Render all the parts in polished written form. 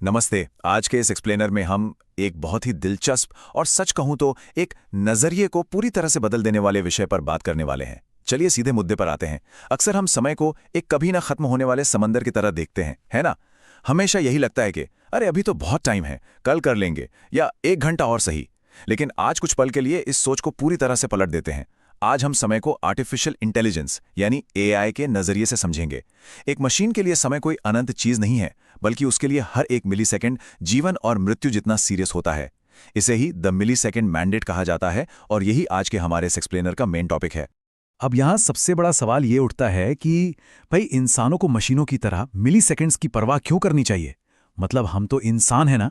नमस्ते। आज के इस एक्सप्लेनर में हम एक बहुत ही दिलचस्प और सच कहूं तो एक नजरिए को पूरी तरह से बदल देने वाले विषय पर बात करने वाले हैं। चलिए सीधे मुद्दे पर आते हैं। अक्सर हम समय को एक कभी ना खत्म होने वाले समंदर की तरह देखते हैं, है ना? हमेशा यही लगता है कि अरे अभी तो बहुत टाइम है, कल कर लेंगे, या 1 घंटा और सही। लेकिन आज कुछ पल के लिए इस सोच को पूरी तरह से पलट देते हैं। आज हम समय को आर्टिफिशियल इंटेलिजेंस यानी एआई के नजरिए से समझेंगे। एक मशीन के लिए समय कोई अनंत चीज नहीं है, बल्कि उसके लिए हर एक मिलीसेकंड जीवन और मृत्यु जितना सीरियस होता है। इसे ही द मिलीसेकंड मैंडेट कहा जाता है और यही आज के हमारे इस एक्सप्लेनर का मेन टॉपिक है। अब यहाँ सबसे बड़ा सवाल ये उठता है कि भाई इंसानों को मशीनों की तरह मिली सेकेंड्स की परवाह क्यों करनी चाहिए? मतलब हम तो इंसान हैं ना।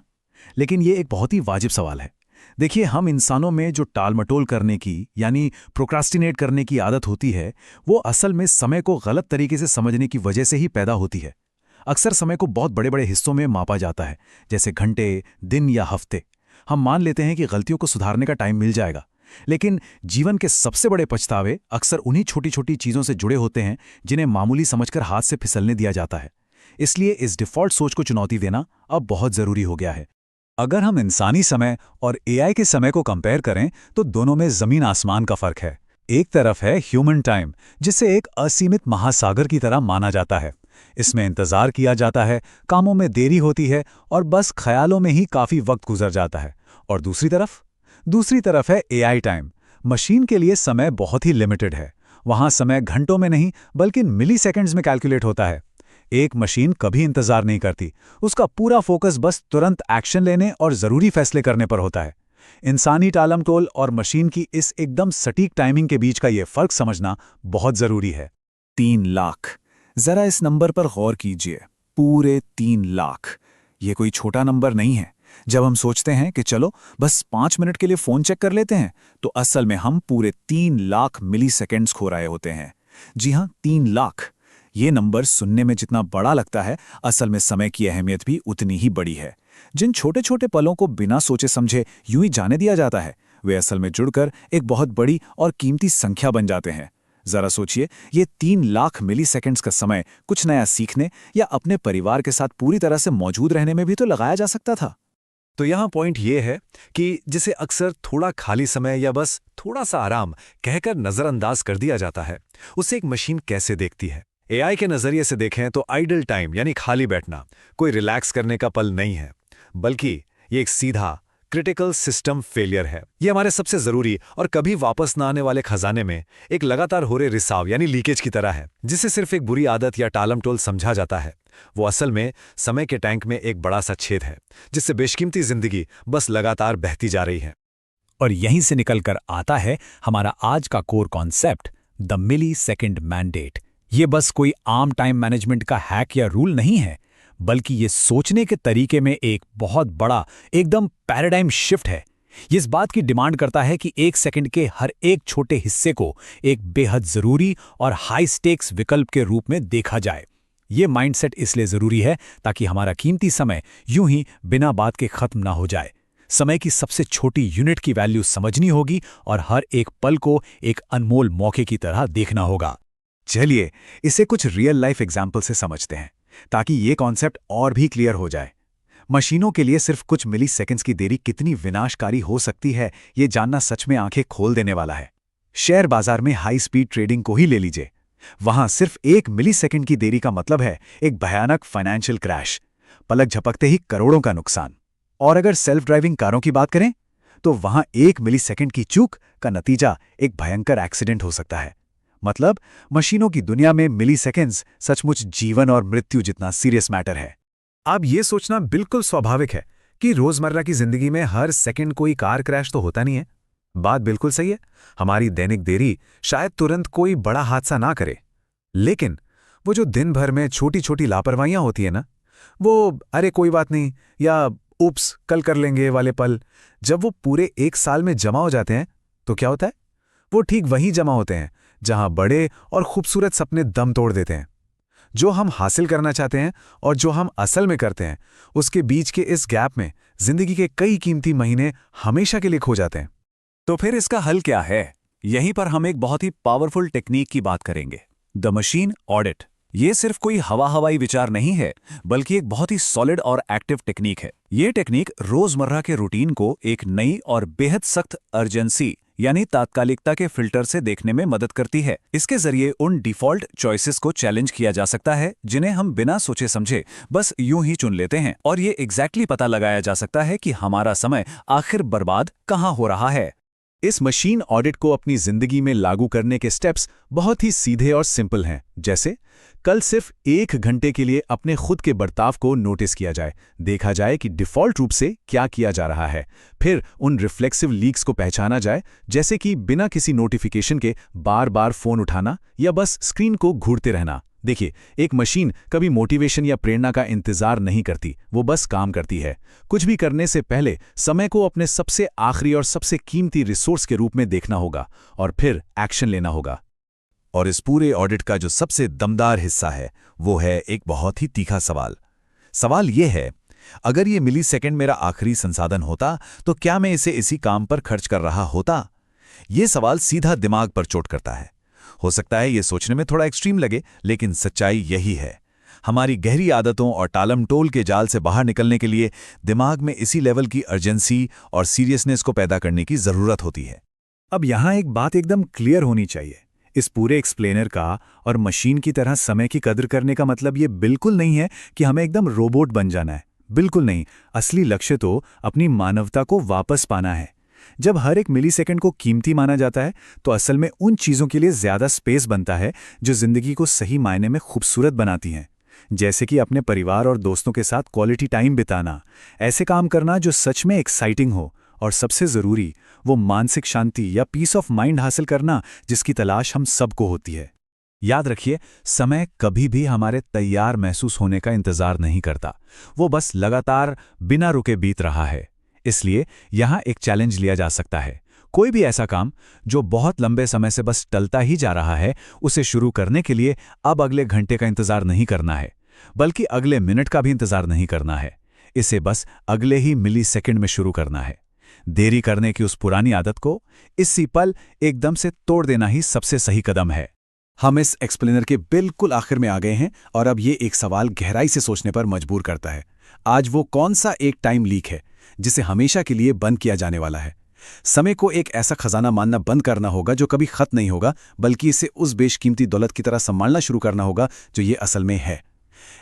लेकिन ये एक बहुत ही वाजिब सवाल है। देखिए, हम इंसानों में जो टालमटोल करने की यानी प्रोक्रास्टिनेट करने की आदत होती है, वो असल में समय को गलत तरीके से समझने की वजह से ही पैदा होती है। अक्सर समय को बहुत बड़े बड़े हिस्सों में मापा जाता है, जैसे घंटे, दिन या हफ्ते। हम मान लेते हैं कि गलतियों को सुधारने का टाइम मिल जाएगा। लेकिन जीवन के सबसे बड़े पछतावे अक्सर उन्हीं छोटी छोटी चीज़ों से जुड़े होते हैं जिन्हें मामूली समझकर हाथ से फिसलने दिया जाता है। इसलिए इस डिफ़ॉल्ट सोच को चुनौती देना अब बहुत ज़रूरी हो गया है। अगर हम इंसानी समय और एआई के समय को कंपेयर करें तो दोनों में जमीन आसमान का फर्क है। एक तरफ है ह्यूमन टाइम, जिसे एक असीमित महासागर की तरह माना जाता है। इसमें इंतजार किया जाता है, कामों में देरी होती है और बस ख्यालों में ही काफ़ी वक्त गुजर जाता है। और दूसरी तरफ है एआई टाइम। मशीन के लिए समय बहुत ही लिमिटेड है। वहाँ समय घंटों में नहीं बल्कि मिली सेकेंड्स में कैलकुलेट होता है। एक मशीन कभी इंतजार नहीं करती। उसका पूरा फोकस बस तुरंत एक्शन लेने और ज़रूरी फैसले करने पर होता है। इंसानी टालमटोल और मशीन की इस एकदम सटीक टाइमिंग के बीच का ये फर्क समझना बहुत ज़रूरी है। 3 लाख। जरा इस नंबर पर गौर कीजिए। पूरे 3 लाख। ये कोई छोटा नंबर नहीं है। जब हम सोचते हैं कि चलो बस 5 मिनट के लिए फ़ोन चेक कर लेते हैं, तो असल में हम पूरे 3 लाख मिली सेकेंड्स खो रहे होते हैं। जी हाँ, 3 लाख। ये नंबर सुनने में जितना बड़ा लगता है, असल में समय की अहमियत भी उतनी ही बड़ी है। जिन छोटे छोटे पलों को बिना सोचे समझे यूं ही जाने दिया जाता है, वे असल में जुड़कर एक बहुत बड़ी और कीमती संख्या बन जाते हैं। जरा सोचिए, ये 3 लाख मिली सेकेंड्स का समय कुछ नया सीखने या अपने परिवार के साथ पूरी तरह से मौजूद रहने में भी तो लगाया जा सकता था। तो यहाँ पॉइंट ये है कि जिसे अक्सर थोड़ा खाली समय या बस थोड़ा सा आराम कहकर नज़रअंदाज कर दिया जाता है, उसे एक मशीन कैसे देखती है। एआई के नज़रिए से देखें तो आइडल टाइम यानी खाली बैठना कोई रिलैक्स करने का पल नहीं है, बल्कि ये एक सीधा क्रिटिकल सिस्टम फेलियर है। ये हमारे सबसे ज़रूरी और कभी वापस ना आने वाले खजाने में एक लगातार हो रहे रिसाव यानी लीकेज की तरह है, जिसे सिर्फ एक बुरी आदत या टालमटोल समझा जाता है। वो असल में समय के टैंक में एक बड़ा सा छेद है, जिससे बेशकीमती जिंदगी बस लगातार बहती जा रही है। और यहीं से निकलकर आता है हमारा आज का core concept, the millisecond mandate. ये बस कोई आम टाइम मैनेजमेंट का हैक या रूल नहीं है, बल्कि ये सोचने के तरीके में एक बहुत बड़ा एकदम पैराडाइम शिफ्ट है। ये इस बात की डिमांड करता है कि 1 सेकंड के हर एक छोटे हिस्से को एक बेहद ज़रूरी और हाई स्टेक्स विकल्प के रूप में देखा जाए। ये माइंडसेट इसलिए ज़रूरी है ताकि हमारा कीमती समय यूं ही बिना बात के खत्म ना हो जाए। समय की सबसे छोटी यूनिट की वैल्यू समझनी होगी और हर एक पल को एक अनमोल मौके की तरह देखना होगा। चलिए इसे कुछ रियल लाइफ एग्जाम्पल से समझते हैं, ताकि ये कॉन्सेप्ट और भी क्लियर हो जाए। मशीनों के लिए सिर्फ कुछ मिली सेकेंड्स की देरी कितनी विनाशकारी हो सकती है, ये जानना सच में आंखें खोल देने वाला है। शेयर बाजार में हाई स्पीड ट्रेडिंग को ही ले लीजिए। वहां सिर्फ 1 मिली सेकेंड की देरी का मतलब है एक भयानक फाइनेंशियल क्रैश, पलक झपकते ही करोड़ों का नुकसान। और अगर सेल्फ ड्राइविंग कारों की बात करें, तो वहां 1 मिली सेकेंड की चूक का नतीजा एक भयंकर एक्सीडेंट हो सकता है। मतलब मशीनों की दुनिया में मिली सेकेंड्स सचमुच जीवन और मृत्यु जितना सीरियस मैटर है। अब ये सोचना बिल्कुल स्वाभाविक है कि रोजमर्रा की जिंदगी में हर सेकंड कोई कार क्रैश तो होता नहीं है। बात बिल्कुल सही है, हमारी दैनिक देरी शायद तुरंत कोई बड़ा हादसा ना करे, लेकिन वो जो दिन भर में छोटी छोटी लापरवाहियां होती है ना, वो अरे कोई बात नहीं या उप्स कल कर लेंगे वाले पल, जब वो पूरे 1 साल में जमा हो जाते हैं, तो क्या होता है? वो ठीक वहीं जमा होते हैं जहां बड़े और खूबसूरत सपने दम तोड़ देते हैं। जो हम हासिल करना चाहते हैं और जो हम असल में करते हैं, उसके बीच के इस गैप में जिंदगी के कई कीमती महीने हमेशा के लिए खो जाते हैं। तो फिर इसका हल क्या है? यहीं पर हम एक बहुत ही पावरफुल टेक्निक की बात करेंगे, द मशीन ऑडिट ये सिर्फ कोई हवाई विचार नहीं है, बल्कि एक बहुत ही सॉलिड और एक्टिव टेक्निक है। ये टेक्निक रोजमर्रा के रूटीन को एक नई और बेहद सख्त अर्जेंसी यानी तात्कालिकता के फिल्टर से देखने में मदद करती है। इसके जरिए उन डिफॉल्ट चॉइसेस को चैलेंज किया जा सकता है जिन्हें हम बिना सोचे समझे बस यूं ही चुन लेते हैं, और ये एग्जैक्टली पता लगाया जा सकता है कि हमारा समय आखिर बर्बाद कहाँ हो रहा है। इस मशीन ऑडिट को अपनी जिंदगी में लागू करने के स्टेप्स बहुत ही सीधे और सिंपल हैं। जैसे कल सिर्फ 1 घंटे के लिए अपने खुद के बर्ताव को नोटिस किया जाए, देखा जाए कि डिफ़ॉल्ट रूप से क्या किया जा रहा है। फिर उन रिफ्लेक्सिव लीक्स को पहचाना जाए, जैसे कि बिना किसी नोटिफिकेशन के बार बार फ़ोन उठाना या बस स्क्रीन को घूरते रहना। देखिए, एक मशीन कभी मोटिवेशन या प्रेरणा का इंतजार नहीं करती, वो बस काम करती है। कुछ भी करने से पहले समय को अपने सबसे आखिरी और सबसे कीमती रिसोर्स के रूप में देखना होगा और फिर एक्शन लेना होगा। और इस पूरे ऑडिट का जो सबसे दमदार हिस्सा है वो है एक बहुत ही तीखा सवाल। सवाल ये है, अगर ये मिलीसेकंड मेरा आखिरी संसाधन होता तो क्या मैं इसे इसी काम पर खर्च कर रहा होता? ये सवाल सीधा दिमाग पर चोट करता है। हो सकता है ये सोचने में थोड़ा एक्सट्रीम लगे, लेकिन सच्चाई यही है। हमारी गहरी आदतों और टालम-टोल के जाल से बाहर निकलने के लिए दिमाग में इसी लेवल की अर्जेंसी और सीरियसनेस को पैदा करने की जरूरत होती है। अब यहाँ एक बात एकदम क्लियर होनी चाहिए। इस पूरे एक्सप्लेनर का और मशीन की तरह समय की कदर करने का मतलब ये बिल्कुल नहीं है कि हमें एकदम रोबोट बन जाना है। बिल्कुल नहीं। असली लक्ष्य तो अपनी मानवता को वापस पाना है। जब हर एक मिलीसेकंड को कीमती माना जाता है तो असल में उन चीज़ों के लिए ज़्यादा स्पेस बनता है जो ज़िंदगी को सही मायने में खूबसूरत बनाती हैं। जैसे कि अपने परिवार और दोस्तों के साथ क्वालिटी टाइम बिताना, ऐसे काम करना जो सच में एक्साइटिंग हो, और सबसे ज़रूरी वो मानसिक शांति या पीस ऑफ माइंड हासिल करना जिसकी तलाश हम सबको होती है। याद रखिए, समय कभी भी हमारे तैयार महसूस होने का इंतज़ार नहीं करता, वो बस लगातार बिना रुके बीत रहा है। इसलिए यहाँ एक चैलेंज लिया जा सकता है। कोई भी ऐसा काम जो बहुत लंबे समय से बस टलता ही जा रहा है, उसे शुरू करने के लिए अब अगले घंटे का इंतज़ार नहीं करना है, बल्कि अगले मिनट का भी इंतज़ार नहीं करना है। इसे बस अगले ही मिलीसेकंड में शुरू करना है। देरी करने की उस पुरानी आदत को इसी पल एकदम से तोड़ देना ही सबसे सही कदम है। हम इस एक्सप्लेनर के बिल्कुल आखिर में आ गए हैं और अब ये एक सवाल गहराई से सोचने पर मजबूर करता है। आज वो कौन सा एक टाइम लीक है जिसे हमेशा के लिए बंद किया जाने वाला है? समय को एक ऐसा खजाना मानना बंद करना होगा जो कभी खत्म नहीं होगा, बल्कि इसे उस बेशकीमती दौलत की तरह संभालना शुरू करना होगा जो ये असल में है।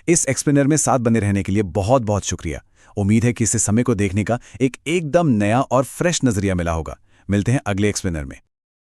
इस एक्सप्लेनर में साथ बने रहने के लिए बहुत बहुत शुक्रिया। उम्मीद है कि इससे समय को देखने का एक एकदम नया और फ्रेश नजरिया मिला होगा। मिलते हैं अगले एक्सप्लेनर में।